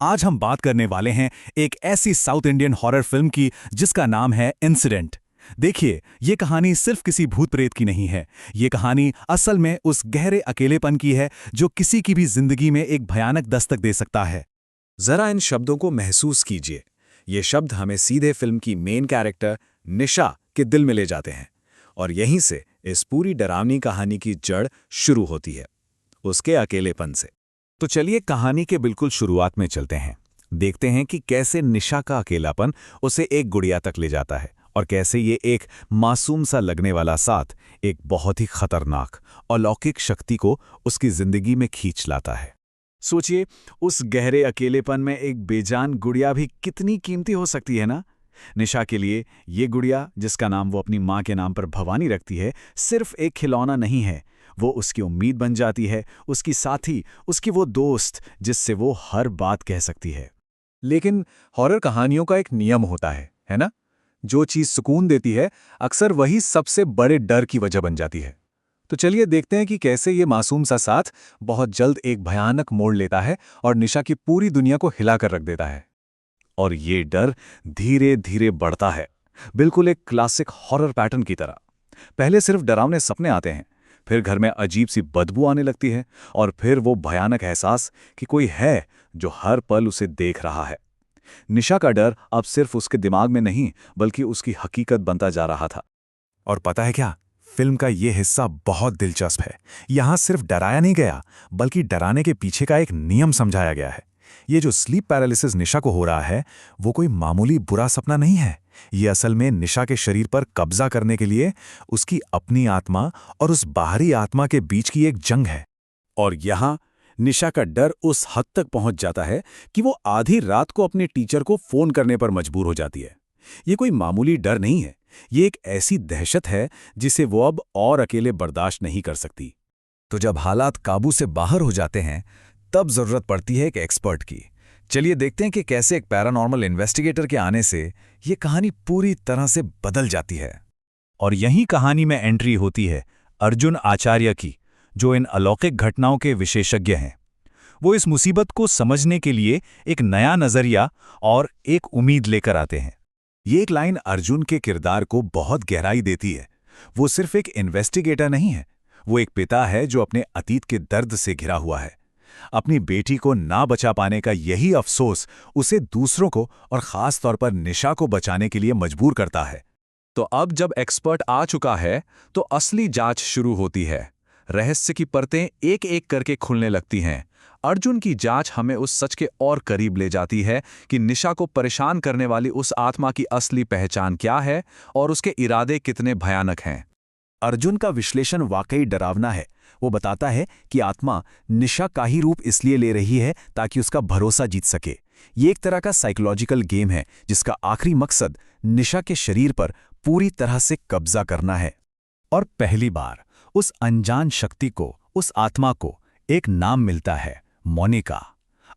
आज हम बात करने वाले हैं एक ऐसी साउथ इंडियन हॉरर फिल्म की जिसका नाम है इंसिडेंट। देखिए, ये कहानी सिर्फ किसी भूत प्रेत की नहीं है। ये कहानी असल में उस गहरे अकेलेपन की है जो किसी की भी जिंदगी में एक भयानक दस्तक दे सकता है। जरा इन शब्दों को महसूस कीजिए। ये शब्द हमें सीधे फिल्म की मेन कैरेक्टर निशा के दिल में ले जाते हैं और यहीं से इस पूरी डरावनी कहानी की जड़ शुरू होती है, उसके अकेलेपन से। तो चलिए कहानी के बिल्कुल शुरुआत में चलते हैं। देखते हैं कि कैसे निशा का अकेलापन उसे एक गुड़िया तक ले जाता है और कैसे ये एक मासूम सा लगने वाला साथ एक बहुत ही खतरनाक अलौकिक शक्ति को उसकी जिंदगी में खींच लाता है। सोचिए, उस गहरे अकेलेपन में एक बेजान गुड़िया भी कितनी कीमती हो सकती है ना। निशा के लिए ये गुड़िया, जिसका नाम वो अपनी माँ के नाम पर भवानी रखती है, सिर्फ एक खिलौना नहीं है। वो उसकी उम्मीद बन जाती है, उसकी साथी, उसकी वो दोस्त जिससे वो हर बात कह सकती है। लेकिन हॉरर कहानियों का एक नियम होता है ना? जो चीज़ सुकून देती है अक्सर वही सबसे बड़े डर की वजह बन जाती है। तो चलिए देखते हैं कि कैसे ये मासूम सा साथ बहुत जल्द एक भयानक मोड़ लेता है और निशा की पूरी दुनिया को हिला कर रख देता है। और ये डर धीरे धीरे बढ़ता है, बिल्कुल एक क्लासिक हॉरर पैटर्न की तरह। पहले सिर्फ डरावने सपने आते हैं, फिर घर में अजीब सी बदबू आने लगती है और फिर वो भयानक एहसास कि कोई है जो हर पल उसे देख रहा है। निशा का डर अब सिर्फ उसके दिमाग में नहीं बल्कि उसकी हकीकत बनता जा रहा था। और पता है क्या, फिल्म का ये हिस्सा बहुत दिलचस्प है। यहाँ सिर्फ डराया नहीं गया बल्कि डराने के पीछे का एक नियम समझाया गया है। ये जो स्लीप पैरालिसिस निशा को हो रहा है वो कोई मामूली बुरा सपना नहीं है। ये असल में निशा के शरीर पर कब्जा करने के लिए उसकी अपनी आत्मा और उस बाहरी आत्मा के बीच की एक जंग है। और यहाँ निशा का डर उस हद तक पहुंच जाता है कि वो आधी रात को अपने टीचर को फोन करने पर मजबूर हो जाती है। ये कोई मामूली डर नहीं है, ये एक ऐसी दहशत है जिसे वो अब और अकेले बर्दाश्त नहीं कर सकती। तो जब हालात काबू से बाहर हो जाते हैं तब जरूरत पड़ती है एक एक्सपर्ट की। चलिए देखते हैं कि कैसे एक पैरानॉर्मल इन्वेस्टिगेटर के आने से ये कहानी पूरी तरह से बदल जाती है। और यही कहानी में एंट्री होती है अर्जुन आचार्य की, जो इन अलौकिक घटनाओं के विशेषज्ञ हैं। वो इस मुसीबत को समझने के लिए एक नया नजरिया और एक उम्मीद लेकर आते हैं। ये एक लाइन अर्जुन के किरदार को बहुत गहराई देती है। वो सिर्फ एक इन्वेस्टिगेटर नहीं है, वो एक पिता है जो अपने अतीत के दर्द से घिरा हुआ है। अपनी बेटी को ना बचा पाने का यही अफसोस उसे दूसरों को और खास तौर पर निशा को बचाने के लिए मजबूर करता है। तो अब जब एक्सपर्ट आ चुका है तो असली जांच शुरू होती है। रहस्य की परतें एक एक करके खुलने लगती हैं। अर्जुन की जांच हमें उस सच के और करीब ले जाती है कि निशा को परेशान करने वाली उस आत्मा की असली पहचान क्या है और उसके इरादे कितने भयानक हैं। अर्जुन का विश्लेषण वाकई डरावना है। वो बताता है कि आत्मा निशा का ही रूप इसलिए ले रही है ताकि उसका भरोसा जीत सके। ये एक तरह का साइकोलॉजिकल गेम है जिसका आखिरी मकसद निशा के शरीर पर पूरी तरह से कब्जा करना है। और पहली बार उस अनजान शक्ति को, उस आत्मा को एक नाम मिलता है, मोनिका।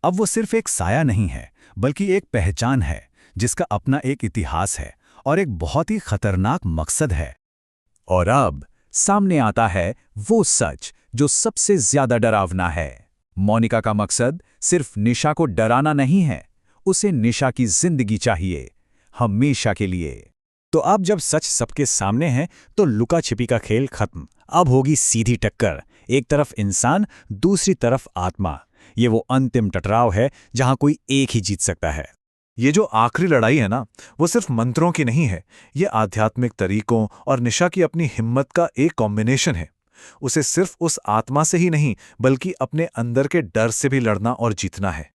अब वो सिर्फ एक साया नहीं है बल्कि एक पहचान है जिसका अपना एक इतिहास है और एक बहुत ही खतरनाक मकसद है। और अब सामने आता है वो सच जो सबसे ज्यादा डरावना है। मोनिका का मकसद सिर्फ निशा को डराना नहीं है, उसे निशा की जिंदगी चाहिए, हमेशा के लिए। तो अब जब सच सबके सामने है तो लुका छिपी का खेल खत्म। अब होगी सीधी टक्कर, एक तरफ इंसान, दूसरी तरफ आत्मा। ये वो अंतिम टकराव है जहां कोई एक ही जीत सकता है। ये जो आखिरी लड़ाई है ना, वो सिर्फ मंत्रों की नहीं है, ये आध्यात्मिक तरीकों और निशा की अपनी हिम्मत का एक कॉम्बिनेशन है। उसे सिर्फ उस आत्मा से ही नहीं बल्कि अपने अंदर के डर से भी लड़ना और जीतना है।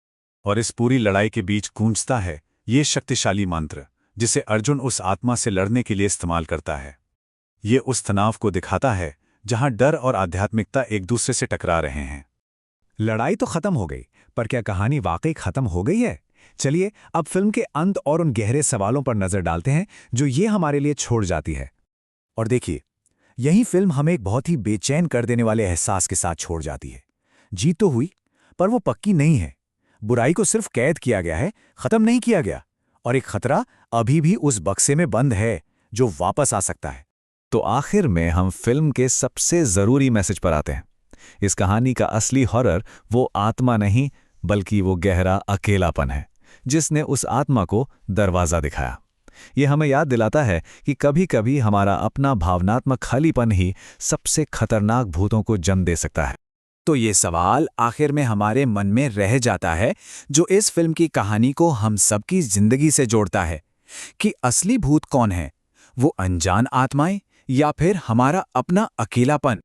और इस पूरी लड़ाई के बीच गूंजता है ये शक्तिशाली मंत्र जिसे अर्जुन उस आत्मा से लड़ने के लिए इस्तेमाल करता है। ये उस तनाव को दिखाता है जहां डर और आध्यात्मिकता एक दूसरे से टकरा रहे हैं। लड़ाई तो खत्म हो गई, पर क्या कहानी वाकई खत्म हो गई है? चलिए अब फिल्म के अंत और उन गहरे सवालों पर नजर डालते हैं जो ये हमारे लिए छोड़ जाती है। और देखिए, यही फिल्म हमें एक बहुत ही बेचैन कर देने वाले एहसास के साथ छोड़ जाती है। जीत तो हुई, पर वो पक्की नहीं है। बुराई को सिर्फ कैद किया गया है, खत्म नहीं किया गया। और एक खतरा अभी भी उस बक्से में बंद है जो वापस आ सकता है। तो आखिर में हम फिल्म के सबसे जरूरी मैसेज पर आते हैं। इस कहानी का असली हॉरर वो आत्मा नहीं बल्कि वो गहरा अकेलापन है जिसने उस आत्मा को दरवाज़ा दिखाया। ये हमें याद दिलाता है कि कभी-कभी हमारा अपना भावनात्मक खालीपन ही सबसे खतरनाक भूतों को जन्म दे सकता है। तो ये सवाल आखिर में हमारे मन में रह जाता है, जो इस फिल्म की कहानी को हम सबकी जिंदगी से जोड़ता है, कि असली भूत कौन है? वो अनजान आत्माएं या फिर हमारा अपना अकेलापन?